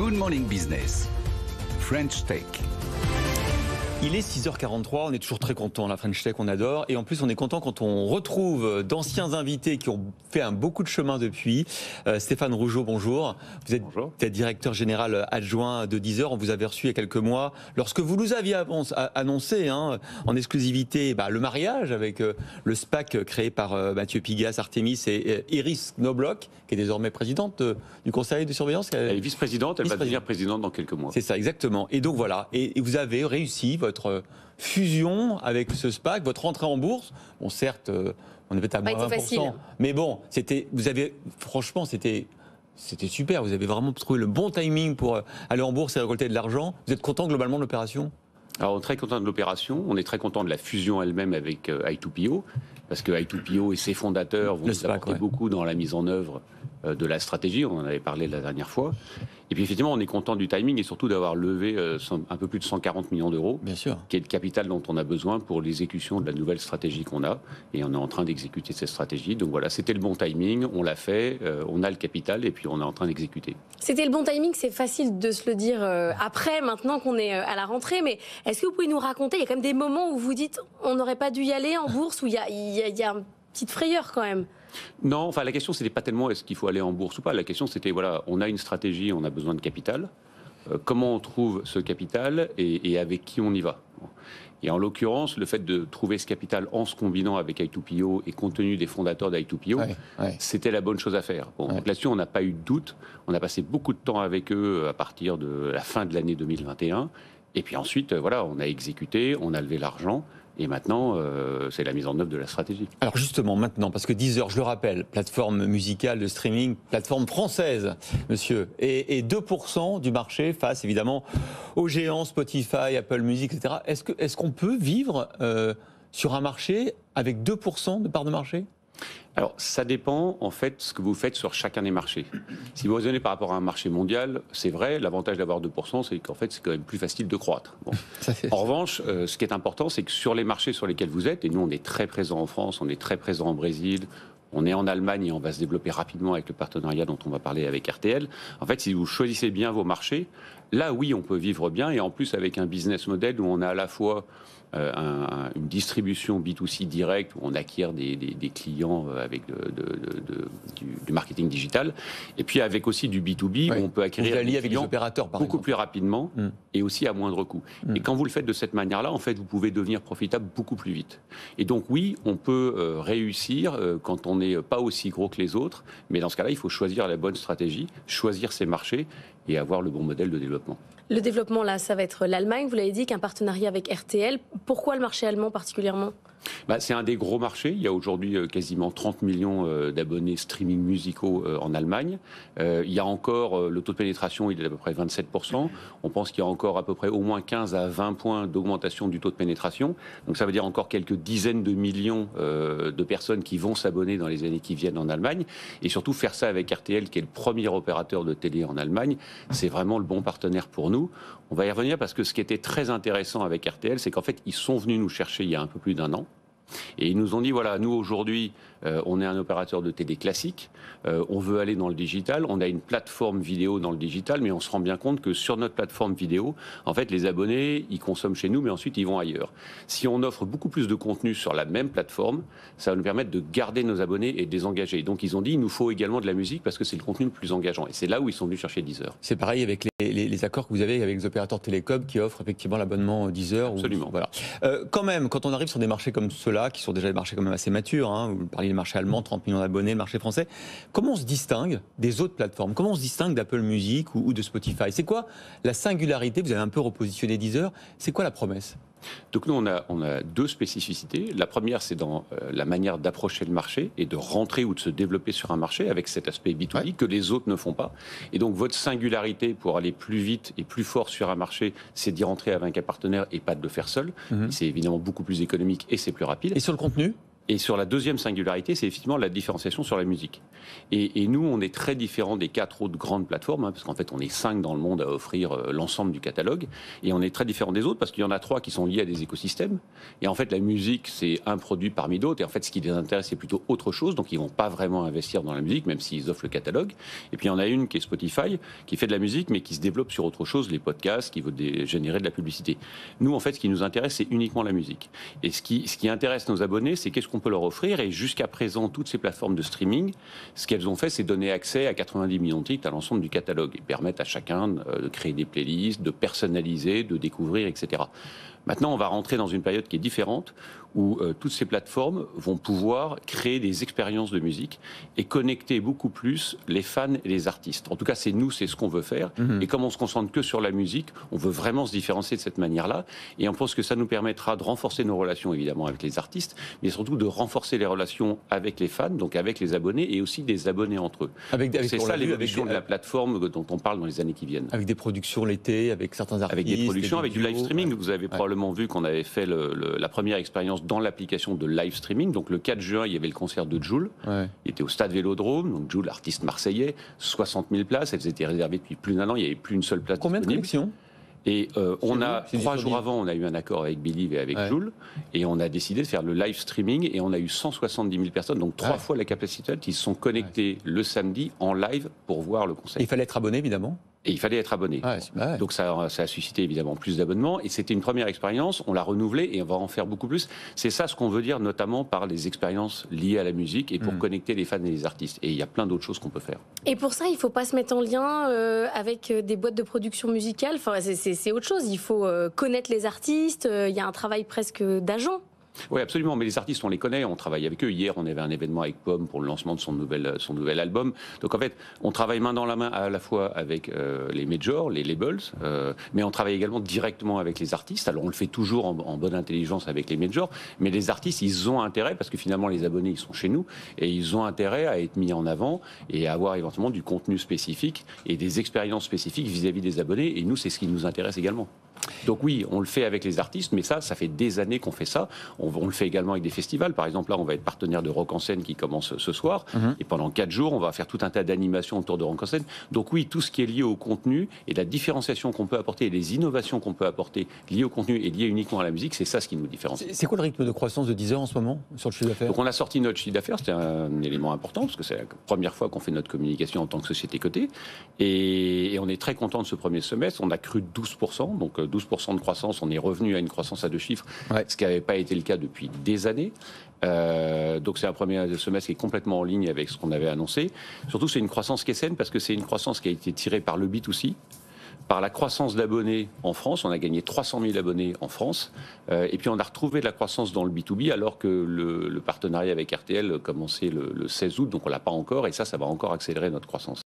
Good Morning Business, French Tech. Il est 6h43, on est toujours très content, la French Tech, on adore. Et en plus, on est content quand on retrouve d'anciens invités qui ont fait beaucoup de chemin depuis. Stéphane Rougeot, bonjour. Vous êtes directeur général adjoint de Deezer. On vous avait reçu il y a quelques mois. Lorsque vous nous aviez annoncé en exclusivité le mariage avec le SPAC créé par Mathieu Pigasse, Artemis et Iris Knobloch, qui est désormais présidente du conseil de surveillance. Elle est vice-présidente, elle va devenir présidente dans quelques mois. C'est ça, exactement. Et donc voilà, et vous avez réussi votre fusion avec ce SPAC, votre entrée en bourse. Bon, certes, on avait à moins 20%, mais bon, franchement, c'était super. Vous avez vraiment trouvé le bon timing pour aller en bourse et récolter de l'argent. Vous êtes content globalement de l'opération ? Alors, on est très content de l'opération. On est très content de la fusion elle-même avec i2PO, parce que i2PO et ses fondateurs vont nous apporter beaucoup dans la mise en œuvre de la stratégie. On en avait parlé la dernière fois. Et puis effectivement, on est content du timing et surtout d'avoir levé un peu plus de 140 millions d'euros, bien sûr, qui est le capital dont on a besoin pour l'exécution de la nouvelle stratégie qu'on a. Et on est en train d'exécuter cette stratégie. Donc voilà, c'était le bon timing, on l'a fait, on a le capital et puis on est en train d'exécuter. C'était le bon timing, c'est facile de se le dire après, maintenant qu'on est à la rentrée. Mais est-ce que vous pouvez nous raconter, il y a quand même des moments où vous dites on n'aurait pas dû y aller en bourse, où il y a une petite frayeur quand même? Non, enfin la question c'était pas tellement est-ce qu'il faut aller en bourse ou pas. La question c'était voilà, on a une stratégie, on a besoin de capital. Comment on trouve ce capital et avec qui on y va. Et en l'occurrence, le fait de trouver ce capital en se combinant avec i2PO et compte tenu des fondateurs d'i2PO, c'était la bonne chose à faire. Bon, donc là-dessus, on n'a pas eu de doute. On a passé beaucoup de temps avec eux à partir de la fin de l'année 2021. Et puis ensuite, voilà, on a exécuté, on a levé l'argent. Et maintenant, c'est la mise en œuvre de la stratégie. Alors justement, maintenant, parce que Deezer, je le rappelle, plateforme musicale de streaming, plateforme française, monsieur, et 2% du marché face évidemment aux géants Spotify, Apple Music, etc. Est-ce qu'on peut vivre sur un marché avec 2% de part de marché ? Alors, ça dépend, en fait, ce que vous faites sur chacun des marchés. Si vous raisonnez par rapport à un marché mondial, c'est vrai, l'avantage d'avoir 2%, c'est qu'en fait, c'est quand même plus facile de croître. Bon. En revanche, ce qui est important, c'est que sur les marchés sur lesquels vous êtes, et nous, on est très présents en France, on est très présents en Brésil, on est en Allemagne et on va se développer rapidement avec le partenariat dont on va parler avec RTL. En fait, si vous choisissez bien vos marchés, là, oui, on peut vivre bien, et en plus, avec un business model où on a à la fois une distribution B2C directe où on acquiert des clients avec du marketing digital, et puis avec aussi du B2B où on peut acquérir des clients avec opérateurs, beaucoup plus rapidement et aussi à moindre coût. Et quand vous le faites de cette manière-là, en fait, vous pouvez devenir profitable beaucoup plus vite. Et donc oui, on peut réussir quand on n'est pas aussi gros que les autres, mais dans ce cas-là, il faut choisir la bonne stratégie, choisir ses marchés et avoir le bon modèle de développement. Le développement, là, ça va être l'Allemagne. Vous l'avez dit, qu'un partenariat avec RTL. Pourquoi le marché allemand particulièrement ? C'est un des gros marchés. Il y a aujourd'hui quasiment 30 millions d'abonnés streaming musicaux en Allemagne. Il y a encore, le taux de pénétration, il est d'à peu près 27%. On pense qu'il y a encore à peu près au moins 15 à 20 points d'augmentation du taux de pénétration. Donc ça veut dire encore quelques dizaines de millions de personnes qui vont s'abonner dans les années qui viennent en Allemagne. Et surtout faire ça avec RTL, qui est le premier opérateur de télé en Allemagne, c'est vraiment le bon partenaire pour nous. On va y revenir parce que ce qui était très intéressant avec RTL, c'est qu'en fait, ils sont venus nous chercher il y a un peu plus d'un an. Et ils nous ont dit, voilà, nous aujourd'hui, on est un opérateur de télé classique, on veut aller dans le digital, on a une plateforme vidéo dans le digital, mais on se rend bien compte que sur notre plateforme vidéo, en fait, les abonnés, ils consomment chez nous, mais ensuite, ils vont ailleurs. Si on offre beaucoup plus de contenu sur la même plateforme, ça va nous permettre de garder nos abonnés et de les engager. Donc, ils ont dit, il nous faut également de la musique parce que c'est le contenu le plus engageant. Et c'est là où ils sont venus chercher Deezer. C'est pareil avec les accords que vous avez avec les opérateurs télécoms qui offrent effectivement l'abonnement Deezer. Absolument. Voilà. Quand même, quand on arrive sur des marchés comme ceux-là, qui sont déjà des marchés quand même assez matures, vous parliez du marché allemand, 30 millions d'abonnés, le marché français, comment on se distingue des autres plateformes ? Comment on se distingue d'Apple Music ou de Spotify ? C'est quoi la singularité ? Vous avez un peu repositionné Deezer. C'est quoi la promesse ? Donc nous, on a deux spécificités. La première, c'est dans la manière d'approcher le marché et de rentrer ou de se développer sur un marché avec cet aspect B2B que les autres ne font pas. Et donc votre singularité pour aller plus vite et plus fort sur un marché, c'est d'y rentrer avec un partenaire et pas de le faire seul. C'est évidemment beaucoup plus économique et c'est plus rapide. Et sur le contenu ? Et sur la deuxième singularité, c'est effectivement la différenciation sur la musique. Et nous, on est très différents des 4 autres grandes plateformes, parce qu'en fait, on est 5 dans le monde à offrir l'ensemble du catalogue. Et on est très différents des autres parce qu'il y en a 3 qui sont liés à des écosystèmes. Et en fait, la musique, c'est un produit parmi d'autres. Et en fait, ce qui les intéresse, c'est plutôt autre chose. Donc, ils vont pas vraiment investir dans la musique, même s'ils offrent le catalogue. Et puis, il y en a une qui est Spotify, qui fait de la musique, mais qui se développe sur autre chose, les podcasts, qui veut générer de la publicité. Nous, en fait, ce qui nous intéresse, c'est uniquement la musique. Et ce qui intéresse nos abonnés, c'est qu'est-ce qu'on peut leur offrir. Et jusqu'à présent, toutes ces plateformes de streaming, ce qu'elles ont fait, c'est donner accès à 90 millions de titres à l'ensemble du catalogue et permettre à chacun de créer des playlists, de personnaliser, de découvrir, etc. Maintenant, on va rentrer dans une période qui est différente, où toutes ces plateformes vont pouvoir créer des expériences de musique et connecter beaucoup plus les fans et les artistes. En tout cas, c'est ce qu'on veut faire. Et comme on se concentre que sur la musique, on veut vraiment se différencier de cette manière-là. Et on pense que ça nous permettra de renforcer nos relations, évidemment, avec les artistes, mais surtout de renforcer les relations avec les fans, donc avec les abonnés, et aussi des abonnés entre eux. C'est ça l'évolution de la plateforme dont on parle dans les années qui viennent. Avec des productions l'été, avec certains artistes. Avec des productions, avec du live streaming. Vous avez probablement vu qu'on avait fait la première expérience dans l'application de live streaming. Donc le 4 juin, il y avait le concert de Jul. Il était au Stade Vélodrome. Donc Jul, artiste marseillais, 60 000 places. Elles étaient réservées depuis plus d'1 an. Il n'y avait plus une seule place disponible. Combien de connexions ? Et on a 3 jours avant, on a eu un accord avec Believe et avec Jul, et on a décidé de faire le live streaming, et on a eu 170 000 personnes, donc 3 fois la capacité, qui se sont connectés le samedi en live pour voir le concert. Il fallait être abonné, évidemment. Et il fallait être abonné. Donc ça a suscité évidemment plus d'abonnements. Et c'était une première expérience, on l'a renouvelée et on va en faire beaucoup plus. C'est ça ce qu'on veut dire notamment par les expériences liées à la musique et pour connecter les fans et les artistes. Et il y a plein d'autres choses qu'on peut faire. Et pour ça, il ne faut pas se mettre en lien avec des boîtes de production musicale. Enfin, c'est autre chose. Il faut connaître les artistes. Il y a un travail presque d'agent. Oui, absolument. Mais les artistes, on les connaît, on travaille avec eux. Hier, on avait un événement avec Pomme pour le lancement de son nouvel album. Donc en fait, on travaille main dans la main à la fois avec les majors, les labels, mais on travaille également directement avec les artistes. Alors on le fait toujours en bonne intelligence avec les majors, mais les artistes, ils ont intérêt, parce que finalement les abonnés, ils sont chez nous, et ils ont intérêt à être mis en avant et à avoir éventuellement du contenu spécifique et des expériences spécifiques vis-à-vis des abonnés. Et nous, c'est ce qui nous intéresse également. Donc oui, on le fait avec les artistes, mais ça fait des années qu'on fait ça. On le fait également avec des festivals. Par exemple, là, on va être partenaire de Rock en Scène qui commence ce soir. Et pendant 4 jours, on va faire tout un tas d'animations autour de Rock en Scène. Donc oui, tout ce qui est lié au contenu et la différenciation qu'on peut apporter et les innovations qu'on peut apporter liées au contenu et liées uniquement à la musique, c'est ça ce qui nous différencie. C'est quoi le rythme de croissance de Deezer en ce moment sur le chiffre d'affaires ? Donc on a sorti notre chiffre d'affaires, c'était un élément important parce que c'est la première fois qu'on fait notre communication en tant que société cotée. Et on est très content de ce premier semestre. On a cru 12%, donc 12% de croissance. On est revenu à une croissance à 2 chiffres, ce qui n'avait pas été le cas depuis des années. Donc c'est un premier semestre qui est complètement en ligne avec ce qu'on avait annoncé. Surtout, c'est une croissance qui est saine parce que c'est une croissance qui a été tirée par le B2C, par la croissance d'abonnés en France. On a gagné 300 000 abonnés en France. Et puis on a retrouvé de la croissance dans le B2B alors que le partenariat avec RTL commençait le 16 août, donc on ne l'a pas encore. Et ça va encore accélérer notre croissance.